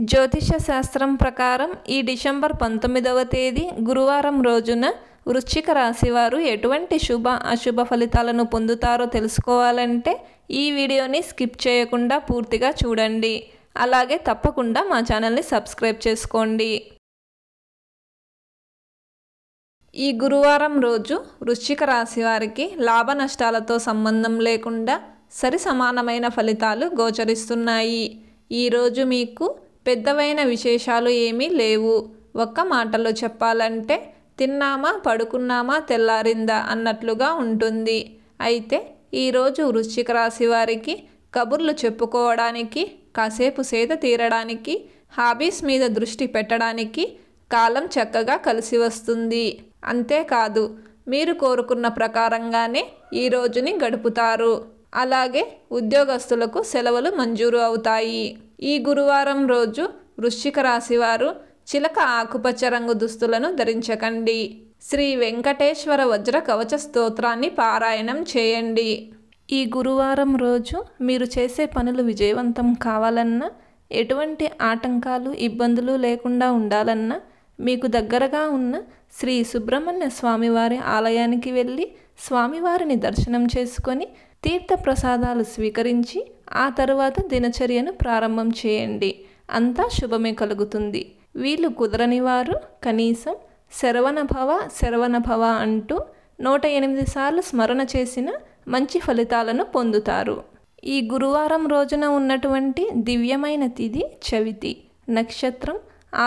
జ్యోతిష శాస్త్రం ప్రకారం ఈ డిసెంబర్ 19వ తేదీ గురువారం రోజున వృశ్చిక రాశి వారు ఎటువంటి శుభ అశుభ ఫలితాలను పొందుతారో తెలుసుకోవాలంటే ఈ వీడియోని స్కిప్ చేయకుండా పూర్తిగా చూడండి. అలాగే తప్పకుండా మా ఛానల్ని సబ్స్క్రైబ్ చేసుకోండి. ఈ గురువారం రోజు వృశ్చిక రాశి వారికి లాభ నష్టాలతో సంబంధం లేకుండా సరి సమానమైన ఫలితాలు గోచరిస్తున్నాయి. ఈరోజు మీకు పెద్దవైన విశేషాలు ఏమీ లేవు. ఒక్క మాటలో చెప్పాలంటే తిన్నామా పడుకున్నామా తెల్లారిందా అన్నట్లుగా ఉంటుంది. అయితే ఈరోజు వృశ్చిక రాశి వారికి కబుర్లు చెప్పుకోవడానికి, కాసేపు సేద తీరడానికి, హాబీస్ మీద దృష్టి పెట్టడానికి కాలం చక్కగా కలిసి వస్తుంది. అంతేకాదు మీరు కోరుకున్న ప్రకారంగానే ఈ రోజుని గడుపుతారు. అలాగే ఉద్యోగస్తులకు సెలవులు మంజూరు అవుతాయి. ఈ గురువారం రోజు వృశ్చిక రాశి వారు చిలక ఆకుపచ్చ రంగు దుస్తులను ధరించకండి. శ్రీ వెంకటేశ్వర వజ్ర కవచ స్తోత్రాన్ని పారాయణం చేయండి. ఈ గురువారం రోజు మీరు చేసే పనులు విజయవంతం కావాలన్నా, ఎటువంటి ఆటంకాలు ఇబ్బందులు లేకుండా ఉండాలన్నా మీకు దగ్గరగా ఉన్న శ్రీ సుబ్రహ్మణ్య స్వామివారి ఆలయానికి వెళ్ళి స్వామివారిని దర్శనం చేసుకొని తీర్థప్రసాదాలు స్వీకరించి ఆ తరువాత దినచర్యను ప్రారంభం చేయండి. అంతా శుభమే కలుగుతుంది. వీళ్ళు కుదరని వారు కనీసం శరవణభవ అంటూ 108 సార్లు స్మరణ చేసిన మంచి ఫలితాలను పొందుతారు. ఈ గురువారం రోజున ఉన్నటువంటి దివ్యమైన తిథి చవితి, నక్షత్రం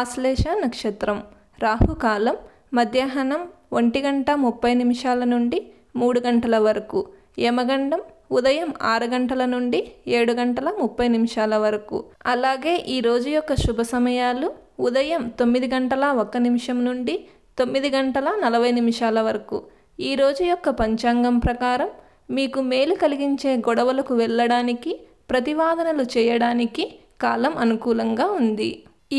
ఆశ్లేష నక్షత్రం, రాహుకాలం మధ్యాహ్నం 1:30 నుండి 3 గంటల వరకు, యమగండం ఉదయం 6 గంటల నుండి 7:30 వరకు. అలాగే ఈ రోజు యొక్క శుభ సమయాలు ఉదయం 9:01 నుండి 9:40 వరకు. ఈ రోజు యొక్క పంచాంగం ప్రకారం మీకు మేలు కలిగించే గొడవలకు వెళ్ళడానికి, ప్రతివాదనలు చేయడానికి కాలం అనుకూలంగా ఉంది.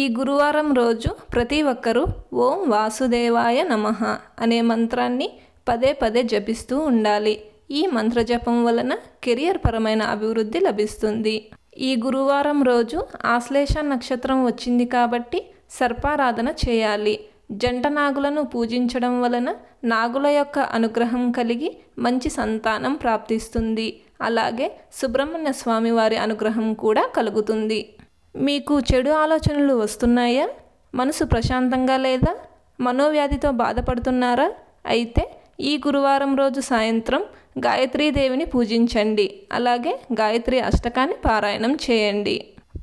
ఈ గురువారం రోజు ప్రతి ఒక్కరూ ఓం వాసుదేవాయ నమః అనే మంత్రాన్ని పదే పదే జపిస్తూ ఉండాలి. ఈ మంత్రజపం వలన కెరియర్ పరమైన అభివృద్ధి లభిస్తుంది. ఈ గురువారం రోజు ఆశ్లేష నక్షత్రం వచ్చింది కాబట్టి సర్పారాధన చేయాలి. జంట నాగులను పూజించడం వలన నాగుల యొక్క అనుగ్రహం కలిగి మంచి సంతానం ప్రాప్తిస్తుంది. అలాగే సుబ్రహ్మణ్య స్వామి వారి అనుగ్రహం కూడా కలుగుతుంది. మీకు చెడు ఆలోచనలు వస్తున్నాయా? మనసు ప్రశాంతంగా లేదా? మనోవ్యాధితో బాధపడుతున్నారా? అయితే ఈ గురువారం రోజు సాయంత్రం గాయత్రీదేవిని పూజించండి. అలాగే గాయత్రి అష్టకాన్ని పారాయణం చేయండి.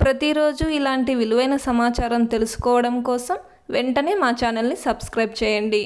ప్రతిరోజు ఇలాంటి విలువైన సమాచారం తెలుసుకోవడం కోసం వెంటనే మా ఛానల్ని సబ్స్క్రైబ్ చేయండి.